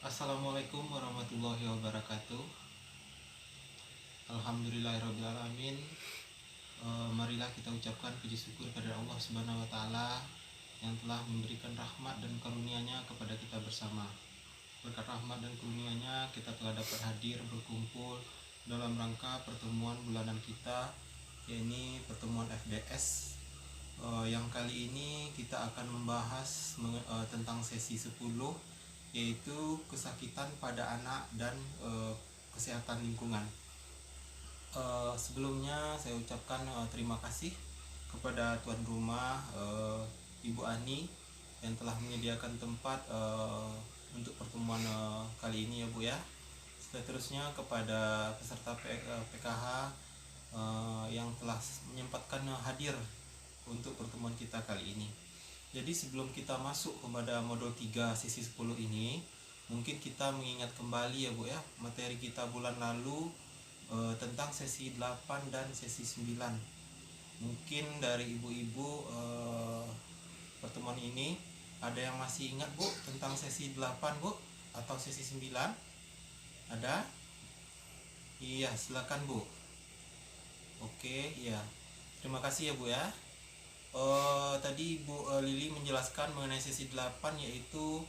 Assalamualaikum warahmatullahi wabarakatuh. Alhamdulillahirrabbilalamin. Marilah kita ucapkan puji syukur kepada Allah Subhanahu wa taala yang telah memberikan rahmat dan karunia-Nya kepada kita bersama. Berkat rahmat dan karunia-Nya kita telah dapat hadir berkumpul dalam rangka pertemuan bulanan kita, yakni pertemuan FDS. Yang kali ini kita akan membahas tentang sesi 10, yaitu kesakitan pada anak dan kesehatan lingkungan. Sebelumnya saya ucapkan terima kasih kepada tuan rumah, Ibu Ani, yang telah menyediakan tempat untuk pertemuan kali ini ya Bu ya. Seterusnya kepada peserta PKH yang telah menyempatkan hadir untuk pertemuan kita kali ini. Jadi sebelum kita masuk kepada modul 3 sesi 10 ini, mungkin kita mengingat kembali ya Bu ya, materi kita bulan lalu tentang sesi 8 dan sesi 9. Mungkin dari ibu-ibu pertemuan ini ada yang masih ingat Bu tentang sesi 8 Bu atau sesi 9? Ada? Iya, silakan Bu. Oke, iya. Terima kasih ya Bu ya. Tadi Bu Lili menjelaskan mengenai sesi 8, yaitu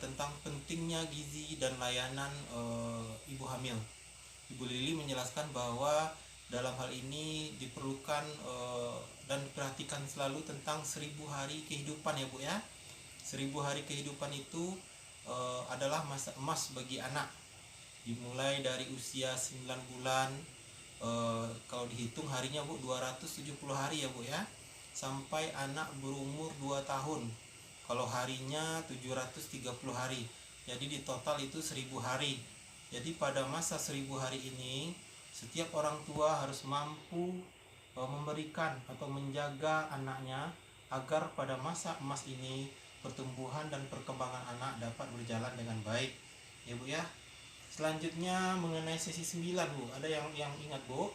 tentang pentingnya gizi dan layanan ibu hamil. Ibu Lili menjelaskan bahwa dalam hal ini diperlukan dan diperhatikan selalu tentang 1000 hari kehidupan ya Bu ya. 1000 hari kehidupan itu adalah masa emas bagi anak, dimulai dari usia 9 bulan, kalau dihitung harinya Bu 270 hari ya Bu ya, sampai anak berumur 2 tahun, kalau harinya 730 hari. Jadi di total itu 1000 hari. Jadi pada masa 1000 hari ini, setiap orang tua harus mampu memberikan atau menjaga anaknya agar pada masa emas ini pertumbuhan dan perkembangan anak dapat berjalan dengan baik ya Bu ya. Selanjutnya mengenai sesi 9 Bu, ada yang ingat Bu?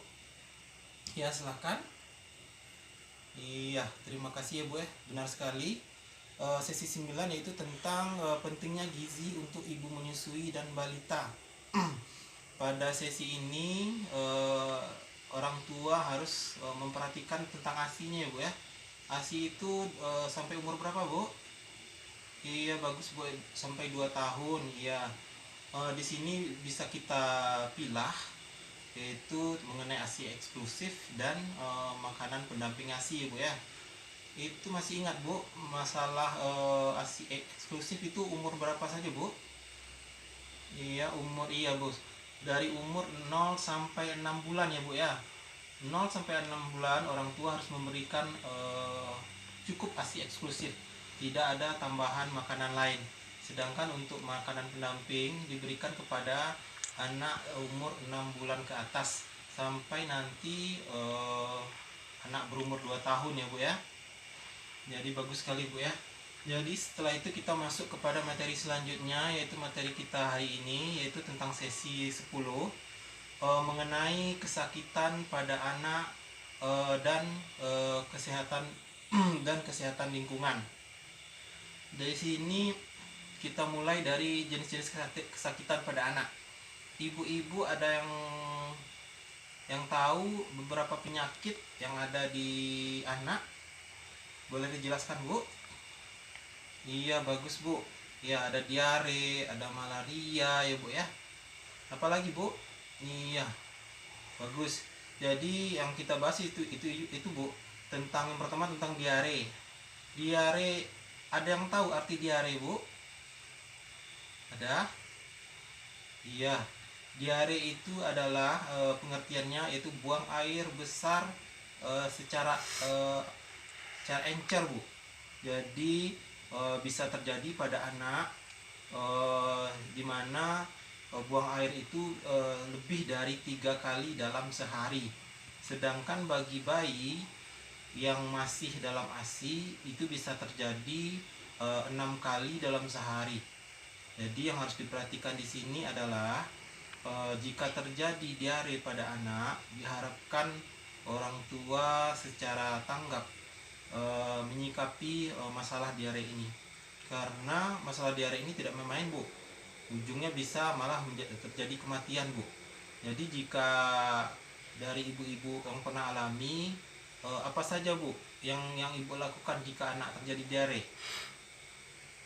Ya silakan. Iya, terima kasih ya Bu ya, benar sekali. Sesi 9 yaitu tentang pentingnya gizi untuk ibu menyusui dan balita. Pada sesi ini orang tua harus memperhatikan tentang ASI-nya ya Bu ya. ASI itu sampai umur berapa Bu? Iya bagus Bu, sampai 2 tahun. Iya. Di sini bisa kita pilah, yaitu mengenai ASI eksklusif dan makanan pendamping ASI ya Bu ya. Itu masih ingat Bu masalah ASI eksklusif itu umur berapa saja Bu? Iya umur, iya Bu, dari umur 0 sampai 6 bulan ya Bu ya. 0 sampai 6 bulan orang tua harus memberikan cukup ASI eksklusif, tidak ada tambahan makanan lain. Sedangkan untuk makanan pendamping diberikan kepada anak umur 6 bulan ke atas sampai nanti anak berumur 2 tahun ya Bu ya. Jadi bagus sekali Bu ya. Jadi setelah itu kita masuk kepada materi selanjutnya, yaitu materi kita hari ini, yaitu tentang sesi 10, mengenai kesakitan pada anak dan kesehatan dan kesehatan lingkungan. Dari sini kita mulai dari jenis-jenis kesakitan pada anak. Ibu-ibu ada yang tahu beberapa penyakit yang ada di anak? Boleh dijelaskan Bu? Iya bagus Bu. Ya ada diare, ada malaria ya Bu ya. Apalagi Bu? Iya bagus. Jadi yang kita bahas itu Bu, tentang yang pertama tentang diare. Diare, ada yang tahu arti diare Bu? Ada? Iya. Diare itu adalah pengertiannya yaitu buang air besar secara encer Bu. Jadi bisa terjadi pada anak di mana buang air itu lebih dari 3 kali dalam sehari. Sedangkan bagi bayi yang masih dalam ASI itu bisa terjadi 6 kali dalam sehari. Jadi yang harus diperhatikan di sini adalah jika terjadi diare pada anak, diharapkan orang tua secara tanggap menyikapi masalah diare ini, karena masalah diare ini tidak main-main Bu. ujungnya bisa malah terjadi kematian, Bu. Jadi jika dari ibu-ibu yang pernah alami, apa saja, Bu, yang ibu lakukan jika anak terjadi diare?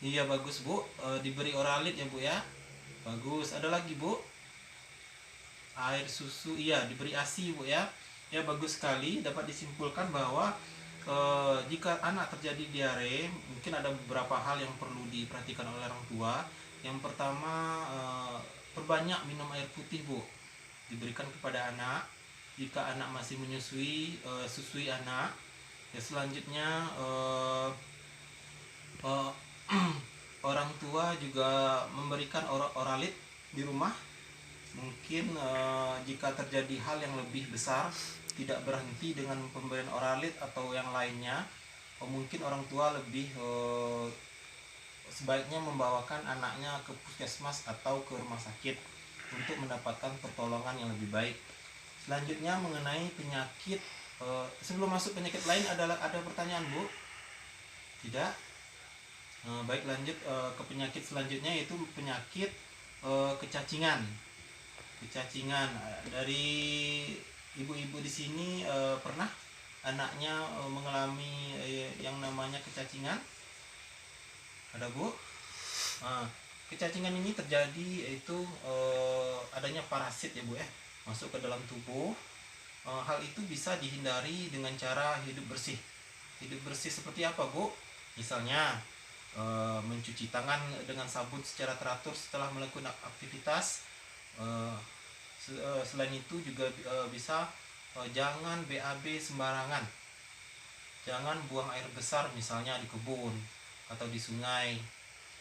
Iya, bagus, Bu. Diberi Oralit ya, Bu ya. Bagus. Ada lagi, Bu? Air susu, iya, diberi ASI, Bu ya. Ya, bagus sekali. Dapat disimpulkan bahwa jika anak terjadi diare, mungkin ada beberapa hal yang perlu diperhatikan oleh orang tua. Yang pertama, perbanyak minum air putih, Bu. Diberikan kepada anak. Jika anak masih menyusui, susui anak. Ya, selanjutnya orang tua juga memberikan Oralit di rumah. Mungkin jika terjadi hal yang lebih besar, tidak berhenti dengan pemberian Oralit atau yang lainnya, mungkin orang tua lebih sebaiknya membawakan anaknya ke puskesmas atau ke rumah sakit untuk mendapatkan pertolongan yang lebih baik. Selanjutnya mengenai penyakit, sebelum masuk penyakit lain ada pertanyaan, Bu? Tidak? Baik, lanjut ke penyakit selanjutnya, yaitu penyakit kecacingan. Kecacingan dari ibu-ibu di sini pernah anaknya mengalami yang namanya kecacingan? Ada, Bu? Kecacingan ini terjadi yaitu adanya parasit ya, Bu ya, masuk ke dalam tubuh. Hal itu bisa dihindari dengan cara hidup bersih. Hidup bersih seperti apa, Bu? Misalnya mencuci tangan dengan sabun secara teratur setelah melakukan aktivitas. Selain itu juga bisa jangan BAB sembarangan. Jangan buang air besar misalnya di kebun atau di sungai.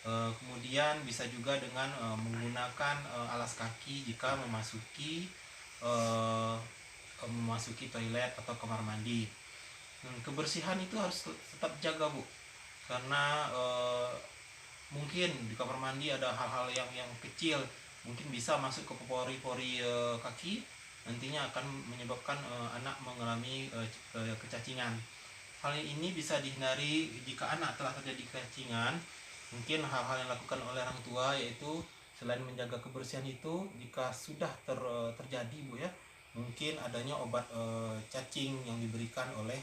Kemudian bisa juga dengan menggunakan alas kaki jika memasuki toilet atau kamar mandi. Kebersihan itu harus tetap jaga, Bu, karena mungkin di kamar mandi ada hal-hal yang kecil, mungkin bisa masuk ke pori-pori kaki, nantinya akan menyebabkan anak mengalami kecacingan. Hal ini bisa dihindari jika anak telah terjadi kecacingan. Mungkin hal-hal yang dilakukan oleh orang tua yaitu selain menjaga kebersihan itu, jika sudah terjadi, Bu ya, mungkin adanya obat cacing yang diberikan oleh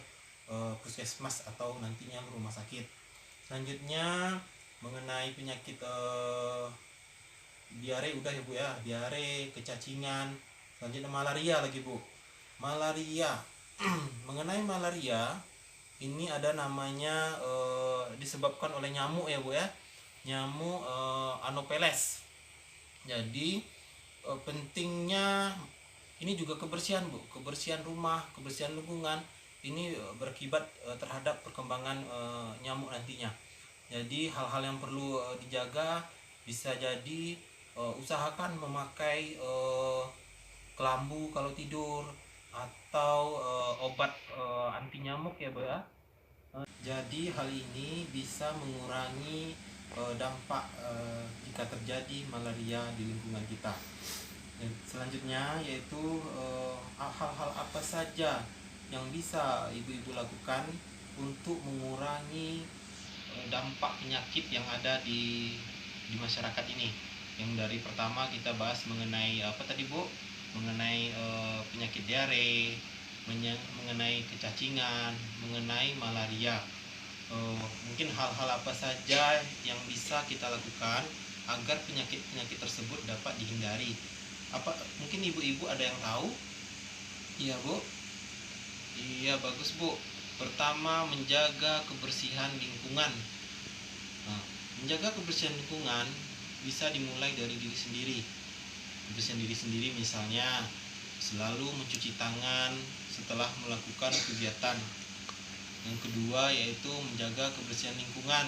puskesmas atau nantinya rumah sakit. Selanjutnya mengenai penyakit diare udah ya, Bu ya, diare, kecacingan. Selanjutnya malaria lagi, Bu. Malaria. Mengenai malaria ini ada namanya disebabkan oleh nyamuk ya, Bu ya, nyamuk Anopheles. Jadi pentingnya ini juga kebersihan, Bu, kebersihan rumah, kebersihan lingkungan. Ini berakibat terhadap perkembangan nyamuk nantinya. Jadi hal-hal yang perlu dijaga bisa jadi usahakan memakai kelambu kalau tidur atau obat anti nyamuk ya, Bu ya. Jadi hal ini bisa mengurangi dampak jika terjadi malaria di lingkungan kita. Dan selanjutnya yaitu hal-hal apa saja yang bisa ibu-ibu lakukan untuk mengurangi dampak penyakit yang ada di masyarakat ini. Yang dari pertama kita bahas mengenai apa tadi, Bu? Mengenai penyakit diare, mengenai kecacingan, mengenai malaria. Mungkin hal-hal apa saja yang bisa kita lakukan agar penyakit-penyakit tersebut dapat dihindari. Apa mungkin ibu-ibu ada yang tahu? Iya, Bu. Iya, bagus, Bu. Pertama, menjaga kebersihan lingkungan. Nah, menjaga kebersihan lingkungan bisa dimulai dari diri sendiri. Kebersihan diri sendiri misalnya selalu mencuci tangan setelah melakukan kegiatan. Yang kedua yaitu menjaga kebersihan lingkungan,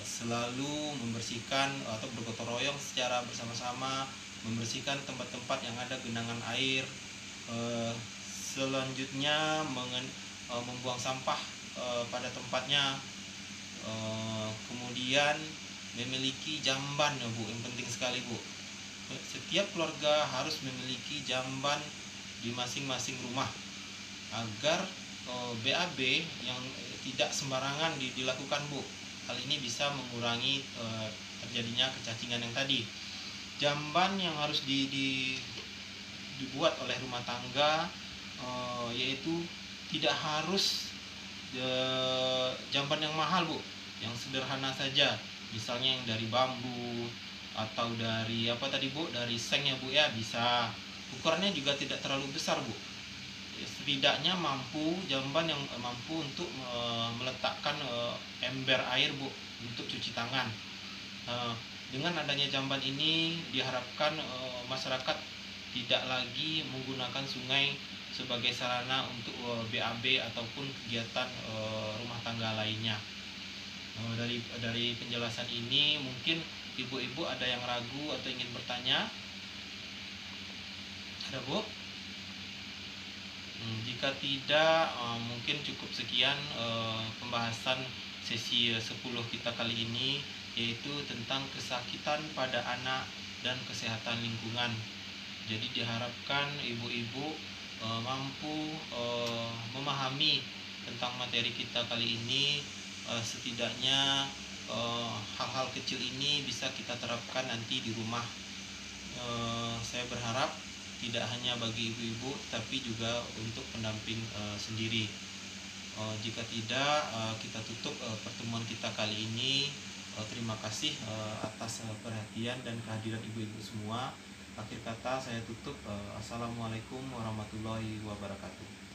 selalu membersihkan atau bergotong royong secara bersama-sama membersihkan tempat-tempat yang ada genangan air. Selanjutnya membuang sampah pada tempatnya. Kemudian memiliki jamban ya, Bu, yang penting sekali, Bu. Setiap keluarga harus memiliki jamban di masing-masing rumah agar BAB yang tidak sembarangan dilakukan, Bu. Hal ini bisa mengurangi terjadinya kecacingan yang tadi. Jamban yang harus dibuat oleh rumah tangga yaitu tidak harus jamban yang mahal, Bu. Yang sederhana saja, misalnya yang dari bambu atau dari apa tadi, Bu, dari seng ya, Bu, ya, bisa. Ukurannya juga tidak terlalu besar, Bu. Setidaknya jamban yang mampu untuk meletakkan ember air, Bu, untuk cuci tangan. Dengan adanya jamban ini diharapkan masyarakat tidak lagi menggunakan sungai sebagai sarana untuk BAB ataupun kegiatan rumah tangga lainnya. Dari penjelasan ini mungkin ibu-ibu ada yang ragu atau ingin bertanya? Ada, Bu? Jika tidak, mungkin cukup sekian pembahasan sesi 10 kita kali ini, yaitu tentang kesakitan pada anak dan kesehatan lingkungan. Jadi diharapkan ibu-ibu mampu memahami tentang materi kita kali ini. Setidaknya hal-hal kecil ini bisa kita terapkan nanti di rumah. Saya berharap tidak hanya bagi ibu-ibu tapi juga untuk pendamping sendiri. Jika tidak, kita tutup pertemuan kita kali ini. Terima kasih atas perhatian dan kehadiran ibu-ibu semua. Akhir kata saya tutup. Assalamualaikum warahmatullahi wabarakatuh.